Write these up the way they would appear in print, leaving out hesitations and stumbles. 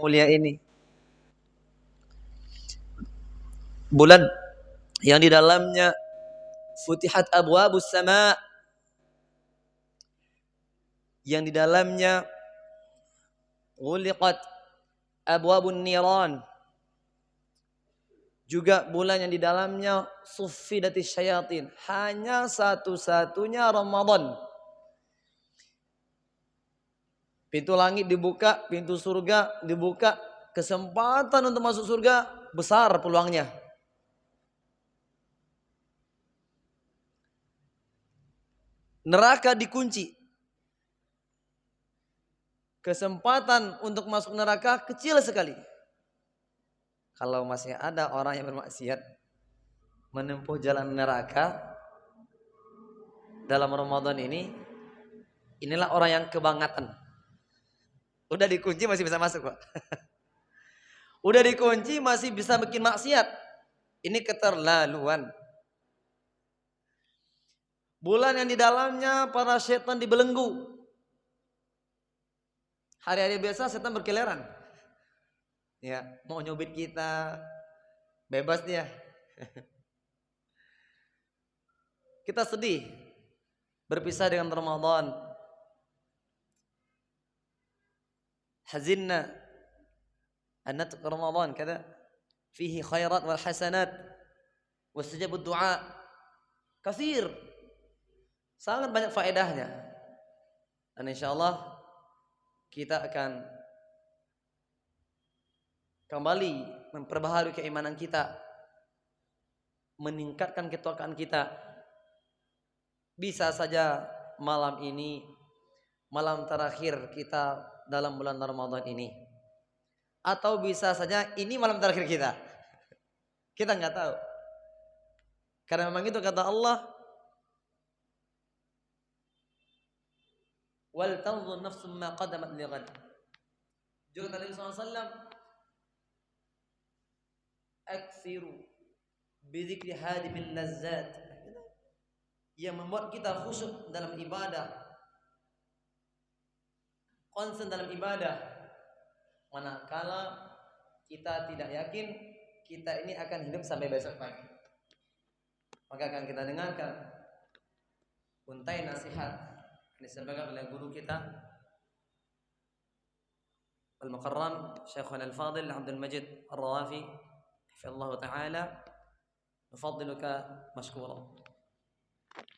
mulia ini. Bulan yang di dalamnya futihat abwabus sama, yang di dalamnya ghuliqat abwabun niran, juga bulan yang di dalamnya suffidatis syayatin. Hanya satu-satunya Ramadan. Pintu langit dibuka, pintu surga dibuka, kesempatan untuk masuk surga besar peluangnya. Neraka dikunci. Kesempatan untuk masuk neraka kecil sekali. Kalau masih ada orang yang bermaksiat menempuh jalan neraka dalam Ramadan ini, inilah orang yang kebangetan. Udah dikunci masih bisa masuk, Pak. Udah dikunci masih bisa bikin maksiat. Ini keterlaluan. Bulan yang di dalamnya para setan dibelenggu. Hari-hari biasa setan berkeliaran. Ya, mau nyubit kita, bebas dia. Kita sedih berpisah dengan Ramadan. Hazinna an natq Ramadan kada fihi khairat wal hasanat wastajabud du'a katsir. Sangat banyak faedahnya. Dan insyaallah kita akan kembali memperbaharui keimanan kita, meningkatkan ketakwaan kita. Bisa saja malam ini malam terakhir kita dalam bulan Ramadan ini, atau bisa saja ini malam terakhir kita. Kita nggak tahu, karena memang itu kata Allah, wal tanzur nafsum ma qaddamat lighad. Juga Nabi SAW, aksiru bidzikri hadimil lazzat, yang membuat kita khusyuk dalam ibadah, konsen dalam ibadah, manakala kita tidak yakin kita ini akan hidup sampai besok pagi. Maka akan kita dengarkan untai nasihat yang disampaikan oleh guru kita Al-Mukarram Syekhuna Al-Fadil Abdul Majid Ar-Rawafi hafizallahu taala. Nufaddiluka mashkura.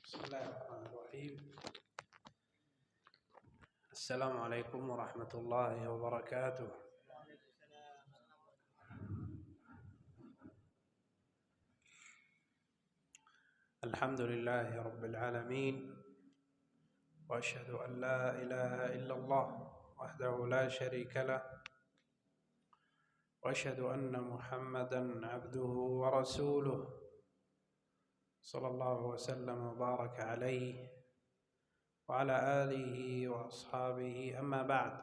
Bismillahirrahmanirrahim. Assalamualaikum warahmatullahi wabarakatuh. Alhamdulillahi rabbil alamin. Wa asyhadu an la ilaha illallah wahdahu la syarika lah. Wa asyhadu anna Muhammadan abduhu wa rasuluh. Sallallahu wasallam wa baraka alaihi wa ala alihi wa ashabihi, amma ba'd.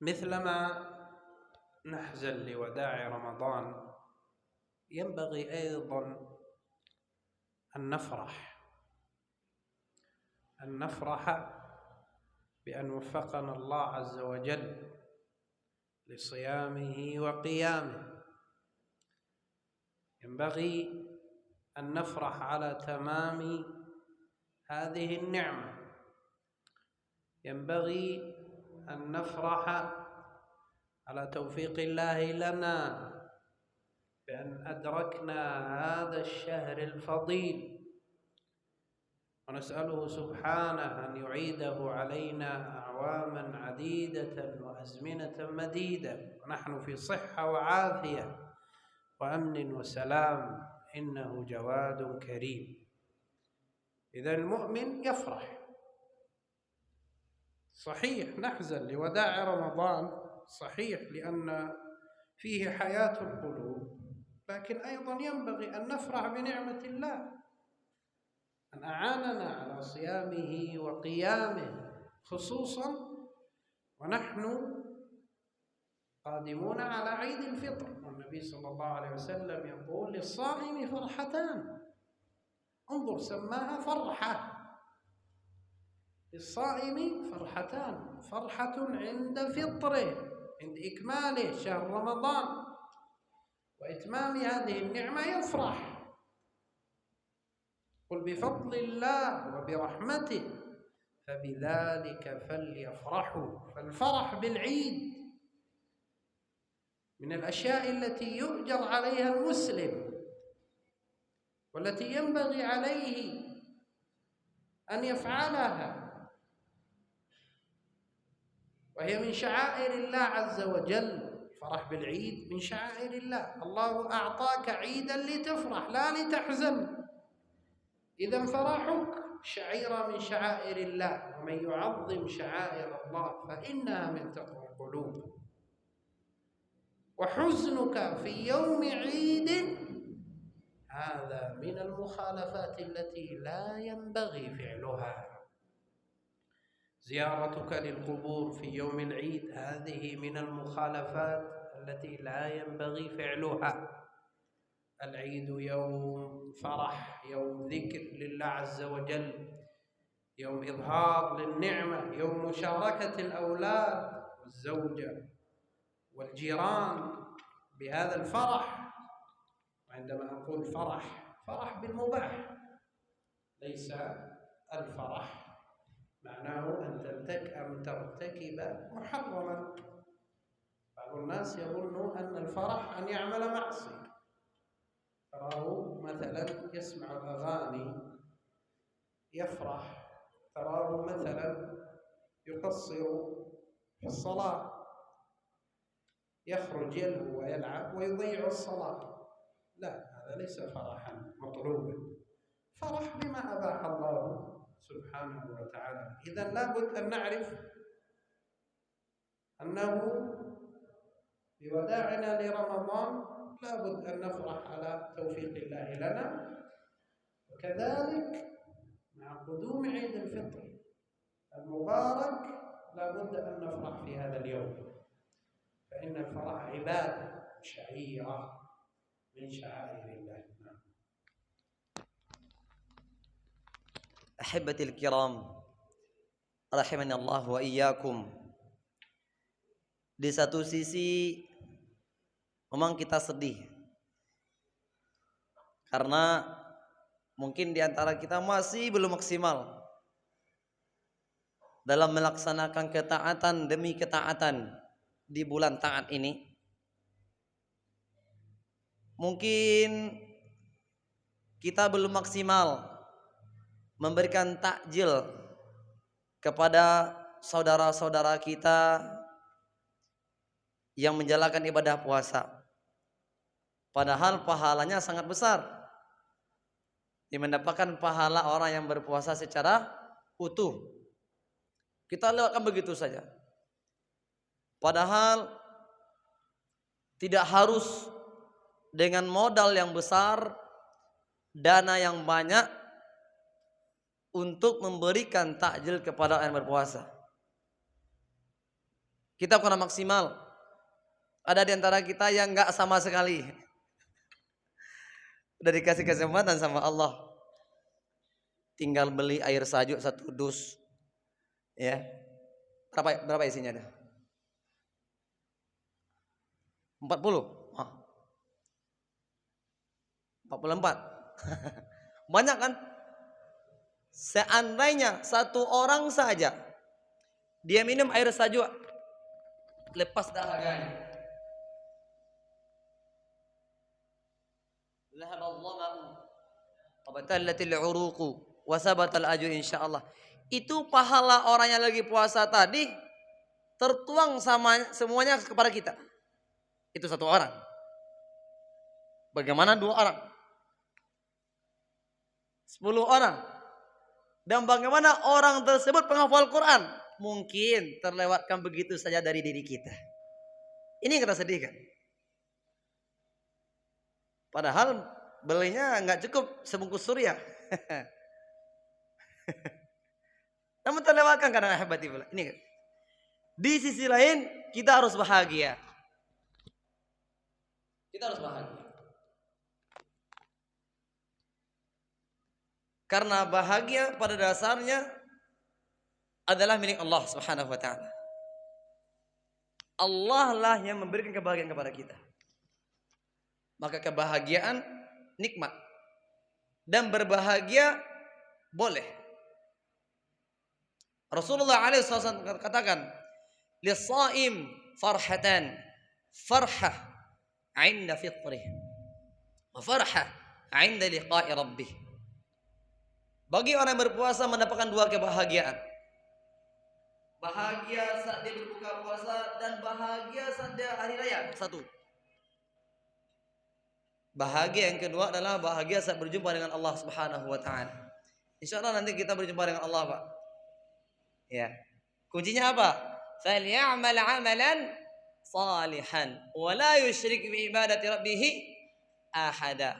مثلما نحزن لوداع رمضان ينبغي أيضا أن نفرح بأن وفقنا الله عز وجل لصيامه وقيامه. ينبغي أن نفرح على تمام هذه النعمة. ينبغي أن نفرح على توفيق الله لنا بأن أدركنا هذا الشهر الفضيل، ونسأله سبحانه أن يعيده علينا أعواما عديدة وأزمنة مديدة ونحن في صحة وعافية وأمن وسلام، إنه جواد كريم. إذا المؤمن يفرح. صحيح نحزن لوداع رمضان، صحيح لأن فيه حياة القلوب، لكن أيضا ينبغي أن نفرح بنعمة الله أن أعاننا على صيامه وقيامه، خصوصا ونحن قادمون على عيد الفطر، والنبي صلى الله عليه وسلم يقول للصائم فرحتان. انظر، سماها فرحة. للصائم فرحتان: فرحة عند فطره، عند إكماله شهر رمضان وإتمام هذه النعمة يفرح. قل بفضل الله وبرحمته فبذلك فليفرحوا. فالفرح بالعيد من الأشياء التي يؤجر عليها المسلم، والتي ينبغي عليه أن يفعلها، وهي من شعائر الله عز وجل. الفرح بالعيد من شعائر الله. الله أعطاك عيدا لتفرح لا لتحزن. إذا فرحك شعيرة من شعائر الله، ومن يعظم شعائر الله فإنها من تقوى القلوب. وحزنك في يوم عيد هذا من المخالفات التي لا ينبغي فعلها. زيارتك للقبور في يوم العيد هذه من المخالفات التي لا ينبغي فعلها. العيد يوم فرح، يوم ذكر لله عز وجل، يوم إظهار للنعمة، يوم مشاركة الأولاد والزوجة والجيران بهذا الفرح. وعندما أقول فرح، فرح بالمباح، ليس الفرح معناه أن ترتكب محرما. بعض الناس يظن أن الفرح أن يعمل معصية، تراه مثلا يسمع الأغاني يفرح، تراه مثلا يقصر في الصلاة، يخرج يلهو ويلعب ويضيع الصلاة. لا، هذا ليس فرحا مطلوبا. فرح بما أباح الله سبحانه وتعالى. إذن لابد أن نعرف أنه بوداعنا لرمضان لابد أن نفرح على توفيق الله لنا، وكذلك مع قدوم عيد الفطر المبارك لابد أن نفرح في هذا اليوم، فإن الفرح عبادة شعيرة من شعائر الله. أحبتي الkiram, rahimani Allah wa iyyakum. Di satu sisi memang kita sedih karena mungkin di antara kita masih belum maksimal dalam melaksanakan ketaatan demi ketaatan di bulan taat ini. Mungkin kita belum maksimal memberikan takjil kepada saudara-saudara kita yang menjalankan ibadah puasa. Padahal pahalanya sangat besar. Mendapatkan pahala orang yang berpuasa secara utuh. Kita lewatkan begitu saja. Padahal tidak harus dengan modal yang besar, dana yang banyak untuk memberikan takjil kepada orang yang berpuasa. Kita kurang maksimal. Ada di antara kita yang enggak sama sekali. Udah dikasih kesempatan sama Allah, tinggal beli air sajuk 1 dus. Ya. Berapa isinya dah? 40. 44. Banyak kan? Seandainya 1 orang saja dia minum air sajuk, lepas dahaganya, lahaballahu abatallatil uruqu wa sabatal ajr insyaallah. Itu pahala orang yang lagi puasa tadi tertuang sama semuanya kepada kita. Itu 1 orang. Bagaimana 2 orang? 10 orang. Dan bagaimana orang tersebut penghafal Quran? Mungkin terlewatkan begitu saja dari diri kita. Ini yang kita sedihkan. Padahal belinya nggak cukup sebungkus surya. Namun terlewatkan karena hebat pula. Ini di sisi lain kita harus bahagia. Kita harus bahagia. Karena bahagia pada dasarnya adalah milik Allah Subhanahu wa taala. Allah lah yang memberikan kebahagiaan kepada kita. Maka kebahagiaan nikmat dan berbahagia boleh. Rasulullah SAW katakan, "Lis-shaim farhatan, farhah 'inda fitrih, wa farhah 'inda liqa'i rabbih." Bagi orang yang berpuasa mendapatkan dua kebahagiaan. Bahagia saat dia berbuka puasa dan bahagia saat dia hari raya. Satu. Bahagia yang kedua adalah bahagia saat berjumpa dengan Allah Subhanahu wa taala. Insyaallah nanti kita berjumpa dengan Allah, Pak. Ya. Kuncinya apa? Falyamal 'amalan salihan wa la yusyrik bi ibadati rabbih ahada.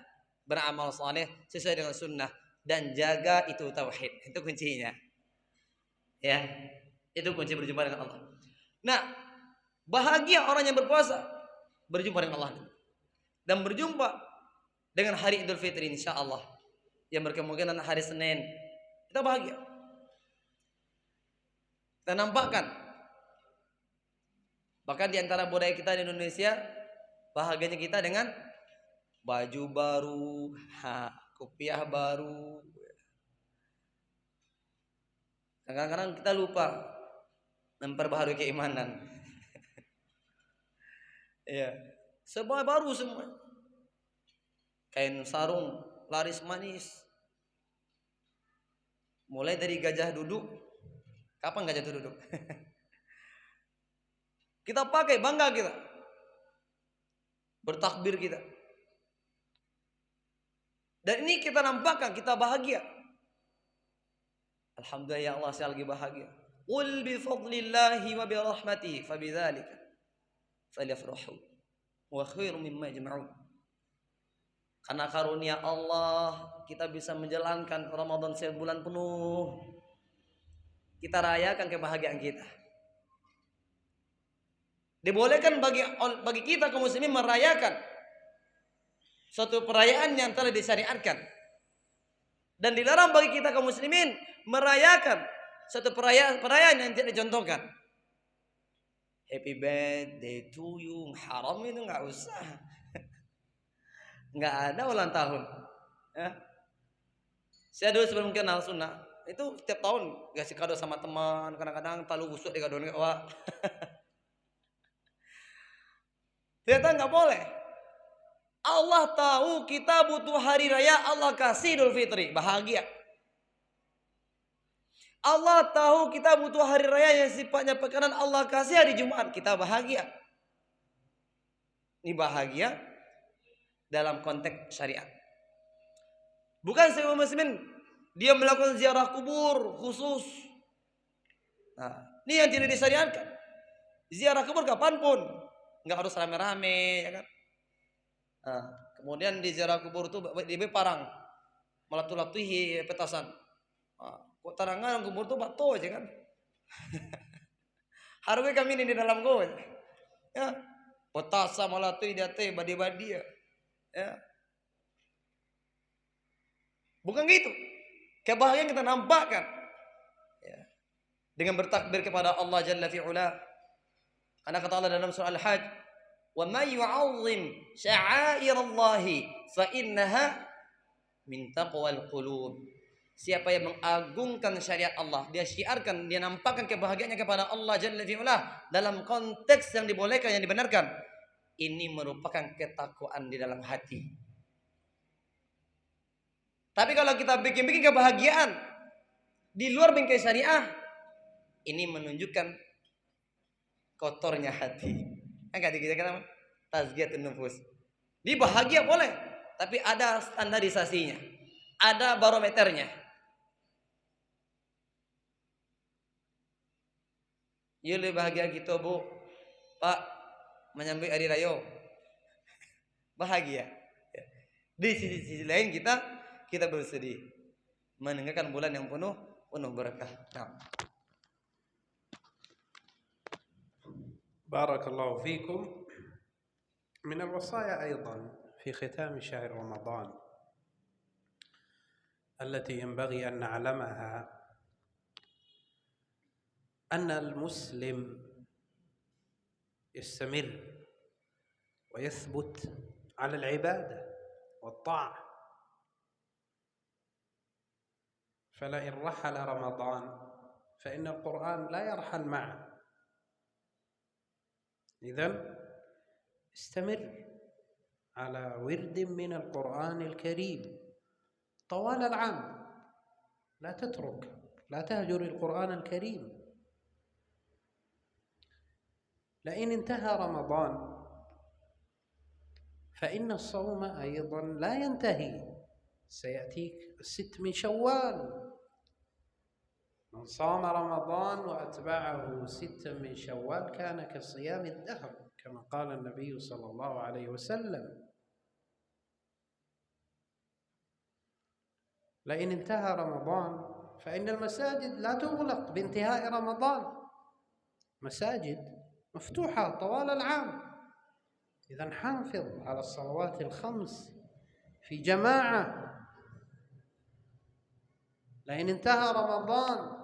Beramal saleh sesuai dengan sunnah dan jaga itu tauhid. Itu kuncinya. Ya. Itu kunci berjumpa dengan Allah. Nah, bahagia orang yang berpuasa berjumpa dengan Allah dan berjumpa dengan hari Idul Fitri insyaallah yang berkemungkinan hari Senin. Kita bahagia. Kita nampakkan. Bahkan di antara budaya kita di Indonesia, bahagianya kita dengan baju baru, kopiah baru. Kadang-kadang kita lupa memperbaharui keimanan. Ya, semua baru semua. Kain sarung laris manis. Mulai dari gajah duduk. Kapan gajah itu duduk? Kita pakai, bangga kita. Bertakbir kita. Dan ini kita nampakkan, kita bahagia. Alhamdulillah ya Allah, saya lagi bahagia. Qul bi fadlillahi wa bi rahmatihi fabidzalika falyafrahu wa khairum mimma yajma'un. Karena karunia Allah kita bisa menjalankan Ramadan sebulan penuh. Kita rayakan kebahagiaan kita. Dibolehkan bagi kita kaum muslimin merayakan suatu perayaan yang telah disyariatkan. Dan dilarang bagi kita kaum muslimin merayakan satu perayaan yang tidak dicontohkan. Happy birthday to you, haram itu nggak usah. Nggak ada ulang tahun. Ya. Saya dulu sebelum kenal sunnah, itu setiap tahun kasih kado sama teman, kadang-kadang talu busuk di kado wah. Ternyata nggak boleh. Allah tahu kita butuh hari raya, Allah kasih Idul Fitri, bahagia. Allah tahu kita butuh hari raya yang sifatnya pekanan, Allah kasih hari Jumat, kita bahagia. Ini bahagia dalam konteks syariat. Bukan semua muslimin dia melakukan ziarah kubur khusus. Nah, ini yang tidak disyariatkan. Ziarah kubur kapanpun, nggak harus rame-rame, ya kan? Nah, kemudian di ziarah kubur itu di parang, melatih petasan. Nah, kok tarangan kubur itu batu aja kan? Harusnya kami ini di dalam gua, ya. Petasan melatih dia teh badi-badi ya. Ya. Bukan gitu. Kebahagiaan kita nampakkan ya. Dengan bertakbir kepada Allah Jalla fi'ula. Karena kata Allah dalam surah Al-Hajj, "Wa may yu'azzim sya'airallahi fa innaha min taqwal qulub." Siapa yang mengagungkan syariat Allah, dia syiarkan, dia nampakkan kebahagiaannya kepada Allah Jalla fi'ula dalam konteks yang dibolehkan, yang dibenarkan. Ini merupakan ketakwaan di dalam hati. Tapi kalau kita bikin-bikin kebahagiaan di luar bingkai syariah, ini menunjukkan kotornya hati. Enggak dikira-kira tazkiyatun nufus. Dia bahagia boleh, tapi ada standarisasinya. Ada barometernya. Ya lebih bahagia gitu, Bu. Pak, menyambut hari raya. Bahagia. Di sisi lain kita bersedih mendengarkan bulan yang penuh berkah. Nah. بارك الله فيكم. من الوصايا أيضا في ختام شهر رمضان التي ينبغي أن نعلمها أن المسلم يستمر ويثبت على العبادة والطاعة. فلئن رحل رمضان فإن القرآن لا يرحل معه. إذن استمر على ورد من القرآن الكريم طوال العام، لا تترك، لا تهجر القرآن الكريم. لئن انتهى رمضان فإن الصوم أيضا لا ينتهي، سيأتيك 6 من شوال. من صام رمضان وأتبعه 6 من شوال كان كصيام الدهر، كما قال النبي صلى الله عليه وسلم. لئن انتهى رمضان فإن المساجد لا تغلق بانتهاء رمضان، مساجد مفتوحة طوال العام. إذن حافظ على الصلوات الخمس في جماعة. لئن انتهى رمضان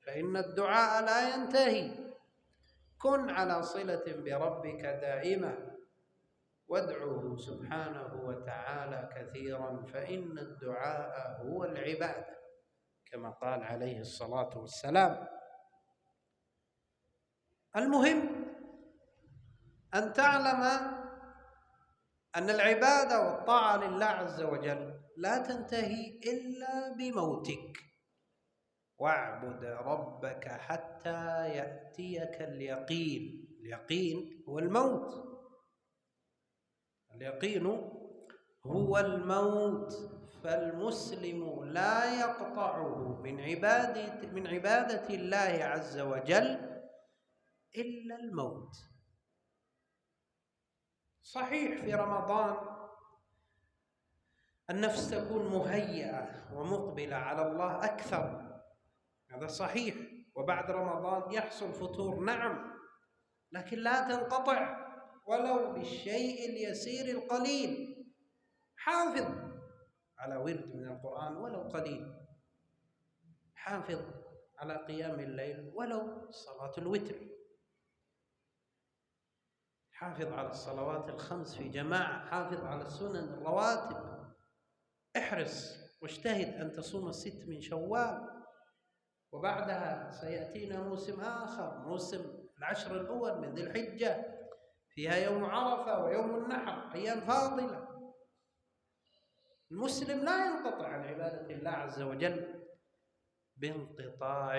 فإن الدعاء لا ينتهي. كن على صلة بربك دائمة، وادعه سبحانه وتعالى كثيرا، فإن الدعاء هو العبادة، كما قال عليه الصلاة والسلام. المهم أن تعلم أن العبادة والطاعة لله عز وجل لا تنتهي إلا بموتك. واعبد ربك حتى يأتيك اليقين. اليقين هو الموت، اليقين هو الموت. فالمسلم لا يقطعه من عبادة الله عز وجل إلا الموت. صحيح في رمضان النفس تكون مهيئة ومقبلة على الله أكثر، هذا صحيح. وبعد رمضان يحصل فتور، نعم، لكن لا تنقطع ولو بالشيء اليسير القليل. حافظ على ورد من القرآن ولو قليل، حافظ على قيام الليل ولو صلاة الوتر، حافظ على الصلوات الخمس في جماعة، حافظ على السنن الرواتب. احرص واجتهد أن تصوم 6 من شوال. وبعدها سيأتينا موسم آخر، موسم 10 الأول من ذي الحجة، فيها يوم عرفة ويوم النحر، أيام فاضلة. المسلم لا ينقطع عن عبادة الله عز وجل بانقطاع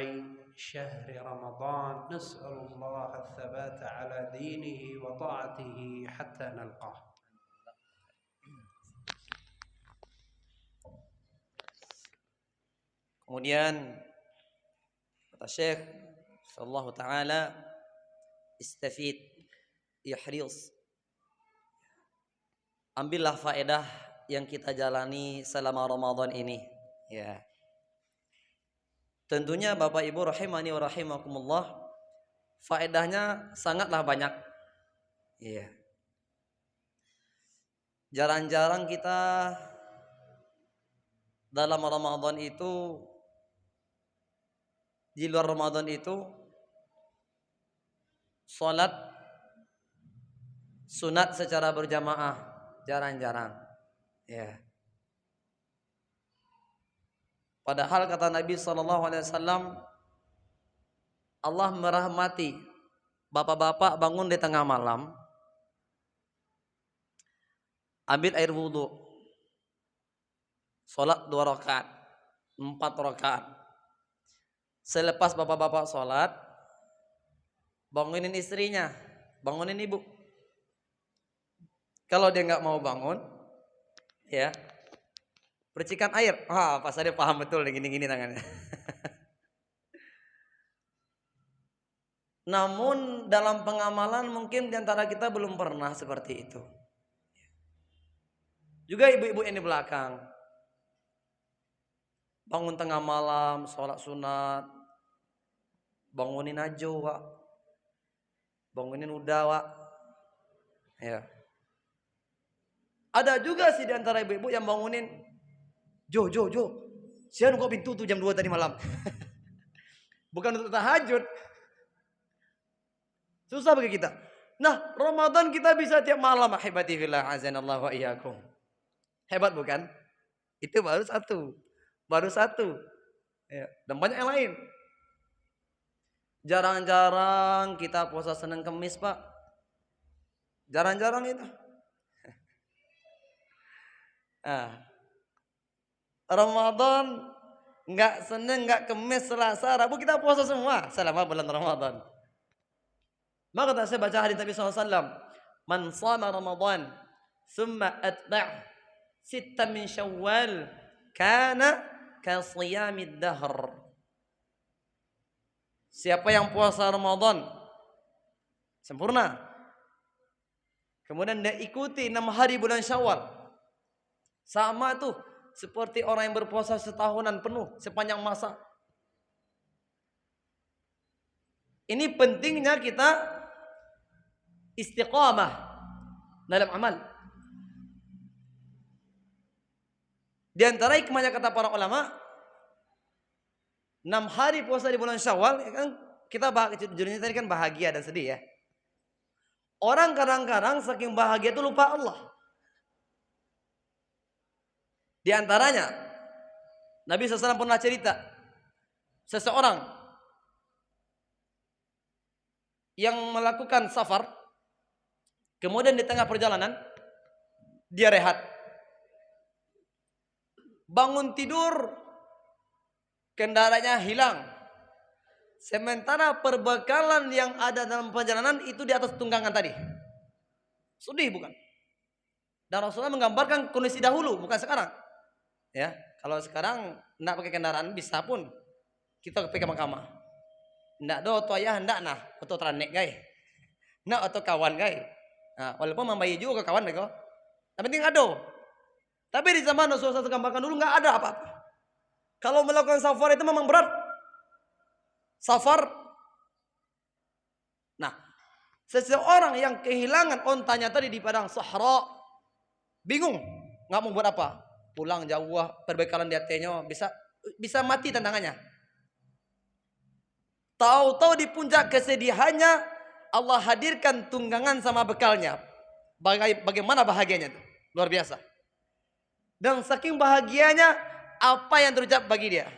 شهر رمضان. نسأل الله الثبات على دينه وطاعته حتى نلقاه. Kemudian kata Syekh sallallahu taala, istafid, ihris, ambillah faedah yang kita jalani selama Ramadan ini, ya. Tentunya Bapak Ibu rahimani wa rahimakumullah, faedahnya sangatlah banyak. Ya. Jarang-jarang kita dalam Ramadan itu, di luar Ramadan itu, sholat sunat secara berjamaah, jarang-jarang. Ya. Padahal kata Nabi SAW, Allah merahmati bapak-bapak bangun di tengah malam, ambil air wudhu, sholat 2 rakaat, 4 rakaat. Selepas bapak-bapak sholat, bangunin istrinya, bangunin ibu. Kalau dia nggak mau bangun, ya, percikan air. Pas dia paham betul gini-gini tangannya. Namun dalam pengamalan mungkin diantara kita belum pernah seperti itu. Juga ibu-ibu yang di belakang, bangun tengah malam, sholat sunat, bangunin aja, Wak. Bangunin udah, Wak. Ya. Ada juga sih diantara ibu-ibu yang bangunin, Jo, siapa buka pintu tuh jam 2 tadi malam. bukan untuk tahajud. Susah bagi kita. Nah, Ramadan kita bisa tiap malam, ahibati fillah, azanallahu wa iyyakum. Hebat bukan? Itu baru satu. Baru satu. Ya, dan banyak yang lain. Jarang-jarang kita puasa Senin Kemis, Pak. Jarang-jarang itu. Nah, Ramadan enggak Senin, enggak Kemis, Selasa, Rabu kita puasa semua selama bulan Ramadan. Maka saya baca hadis Nabi SAW. Man shama Ramadan, summa atba' sitta min Syawal, kana ka shiyamid dahr. Siapa yang puasa Ramadan sempurna, kemudian dia ikuti 6 hari bulan Syawal, sama tuh seperti orang yang berpuasa setahunan penuh sepanjang masa. Ini pentingnya kita istiqamah dalam amal. Di antara hikmahnya kata para ulama, 6 hari puasa di bulan Syawal, kan kita judulnya tadi kan bahagia dan sedih ya. Orang kadang-kadang saking bahagia itu lupa Allah. Di antaranya, Nabi SAW pernah cerita, seseorang yang melakukan safar, kemudian di tengah perjalanan, dia rehat. Bangun tidur, kendaraannya hilang. Sementara perbekalan yang ada dalam perjalanan itu di atas tunggangan tadi. Sedih bukan? Dan Rasulullah menggambarkan kondisi dahulu, bukan sekarang. Ya, kalau sekarang enggak pakai kendaraan bisa pun kita pakai kamar. Enggak do to ayah enggak nah, atau tranek guys. Enggak atau kawan guys. Nah, walaupun membayi juga kawan mereka. Tapi penting ada. Tapi di zaman Rasulullah gambarkan dulu enggak ada apa-apa. Kalau melakukan safar itu memang berat. Safar. Nah, seseorang yang kehilangan ontanya tadi di padang sahara, bingung, nggak mau buat apa. Pulang jauh, perbekalan di hatinya bisa mati tantangannya. Tahu-tahu di puncak kesedihannya Allah hadirkan tunggangan sama bekalnya. Bagaimana bahagianya itu? Luar biasa. Dan saking bahagianya, apa yang terucap bagi dia?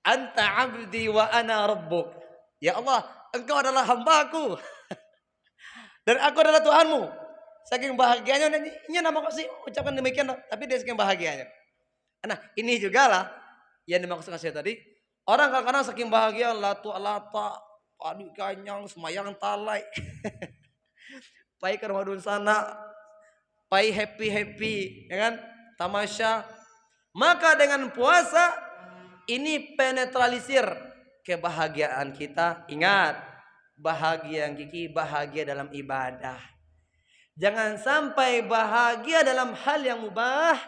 Anta abdi wa ana rabbuk. Ya Allah, engkau adalah hambaku dan aku adalah Tuhanmu. Saking bahagianya, ini nama kok sih ucapkan demikian, tapi dia saking bahagianya. Nah, ini juga lah yang dimaksudkan saya tadi. Orang kadang-kadang saking bahagia, lata, padu kanyang, semayang talai, pai ke rumah sana, pai happy, ya kan? Tamasya. Maka dengan puasa ini penetralisir kebahagiaan kita. Ingat, bahagia yang kiki bahagia dalam ibadah. Jangan sampai bahagia dalam hal yang mubah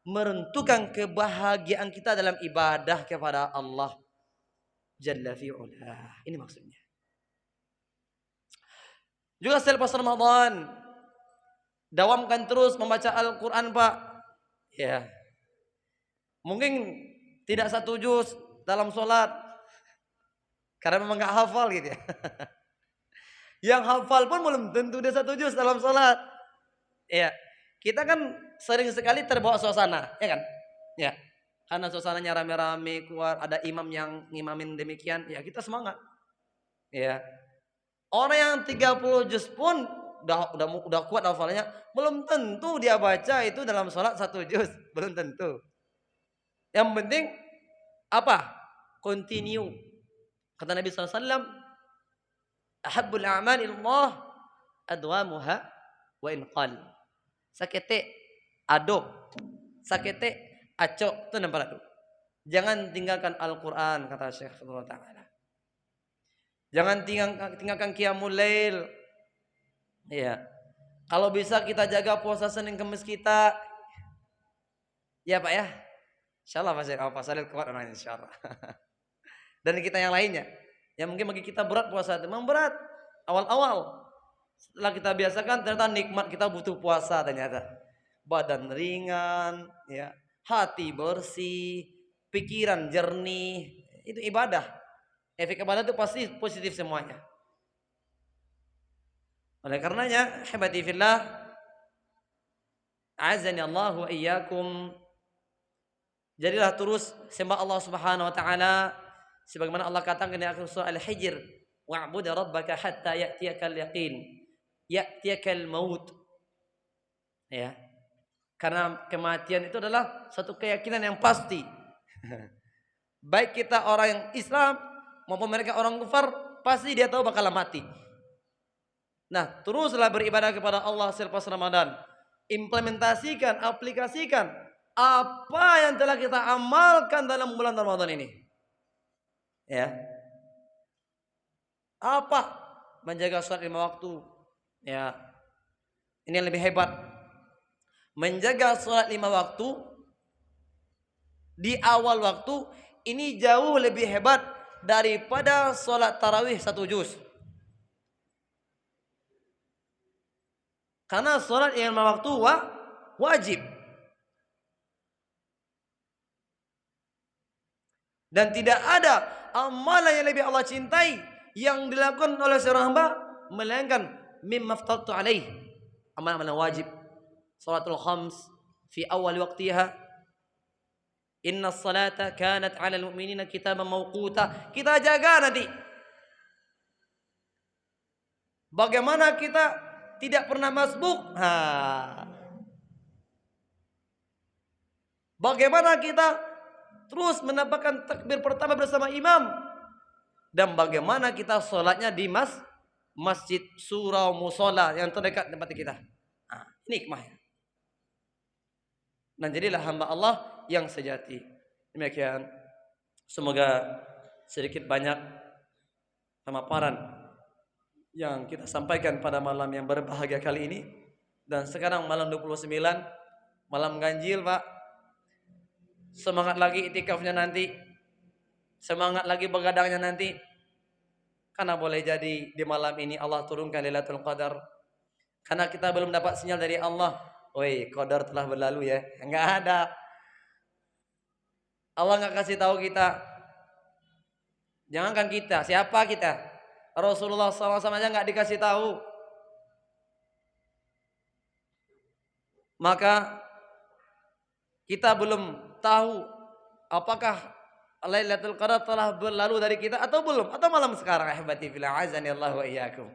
merentukan kebahagiaan kita dalam ibadah kepada Allah Jalla fi'ula. Ini maksudnya. Juga selepas Ramadan, dawamkan terus membaca Al-Quran, Pak. Ya. Mungkin tidak 1 juz dalam sholat, karena memang gak hafal gitu ya. Yang hafal pun belum tentu dia 1 juz dalam sholat. Ya, kita kan sering sekali terbawa suasana, ya kan? Ya, karena suasananya rame-rame, keluar ada imam yang ngimamin demikian, ya kita semangat. Ya, orang yang 30 juz pun udah kuat hafalnya, belum tentu dia baca itu dalam sholat 1 juz, belum tentu. Yang penting apa? Continue. Kata Nabi SAW, ahabbul a'mal ilallah adwamuha wa in qal. Sakete ado, sakete acok, itu nampak itu. Jangan tinggalkan Al-Quran, kata Syekh sallallahu ta'ala. Jangan tinggalkan qiyamul lail. Ya. Kalau bisa kita jaga puasa Senin Kemis kita. Ya Pak ya. Insyaallah Pak Syekh Al-Fasalil kuat orangnya insyaallah. Dan kita yang lainnya. Yang mungkin bagi kita berat puasa itu. Memang berat. Awal-awal. Setelah kita biasakan ternyata nikmat kita butuh puasa ternyata. Badan ringan, ya, hati bersih, pikiran jernih, Itu ibadah. Efek ibadah itu pasti positif semuanya. Oleh karenanya, hebati fillah, azani Allah wa iyyakum, jadilah terus sembah Allah Subhanahu wa taala sebagaimana Allah katakan di akhir surah Al-Hijr, wa'bud rabbaka hatta ya'tiyakal yaqin, ya'tiyakal maut. Ya. Karena kematian itu adalah satu keyakinan yang pasti. Baik kita orang yang Islam maupun mereka orang kafir, pasti dia tahu bakal mati. Nah, teruslah beribadah kepada Allah selepas Ramadan. Implementasikan, aplikasikan apa yang telah kita amalkan dalam bulan Ramadan ini. Ya. Apa? Menjaga sholat 5 waktu. Ya. Ini yang lebih hebat. Menjaga sholat 5 waktu di awal waktu ini jauh lebih hebat daripada sholat tarawih 1 juz. Karena sholat yang 5 waktu wajib. Dan tidak ada amalan yang lebih Allah cintai yang dilakukan oleh seorang hamba melainkan mimma aftartu alaih, amalan-amalan wajib. Salatul khams fi awal waqtiha, inna salata kanat 'alal mu'minina kitaban mawquta. Kita jaga nanti. Bagaimana kita tidak pernah masbuk? Bagaimana kita terus menambahkan takbir pertama bersama imam? Dan bagaimana kita sholatnya di masjid, surau, musola yang terdekat tempat kita? Ini hikmahnya. Dan jadilah hamba Allah yang sejati. Demikian. Semoga sedikit banyak pemaparan yang kita sampaikan pada malam yang berbahagia kali ini. Dan sekarang malam 29, malam ganjil, Pak. Semangat lagi itikafnya nanti. Semangat lagi begadangnya nanti. Karena boleh jadi di malam ini Allah turunkan Lailatul Qadar. Karena kita belum dapat sinyal dari Allah, woi, qadar telah berlalu ya. Enggak ada. Allah enggak kasih tahu kita. Jangankan kita, siapa kita? Rasulullah SAW aja enggak dikasih tahu. Maka kita belum tahu apakah Lailatul Qadar telah berlalu dari kita atau belum, atau malam sekarang. Ahbati fillah, azani Allah wa iyyakum.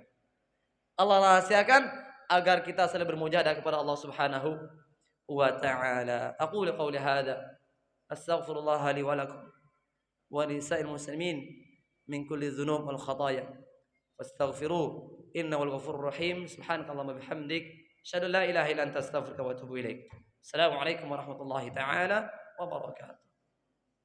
Allah rahasiakan agar kita selalu bermujahadah kepada Allah Subhanahu wa taala. Aqulu qawli hadza astaghfirullah li wa lakum wa li sa'il muslimin min kulli dzunub wal khataaya fastaghfiruh innahu al-ghafurur rahim. Subhanakallahumma bihamdik asyhadu an la ilaha illa anta astaghfiruka wa atubu ilaik. Assalamualaikum warahmatullahi taala wabarakatuh.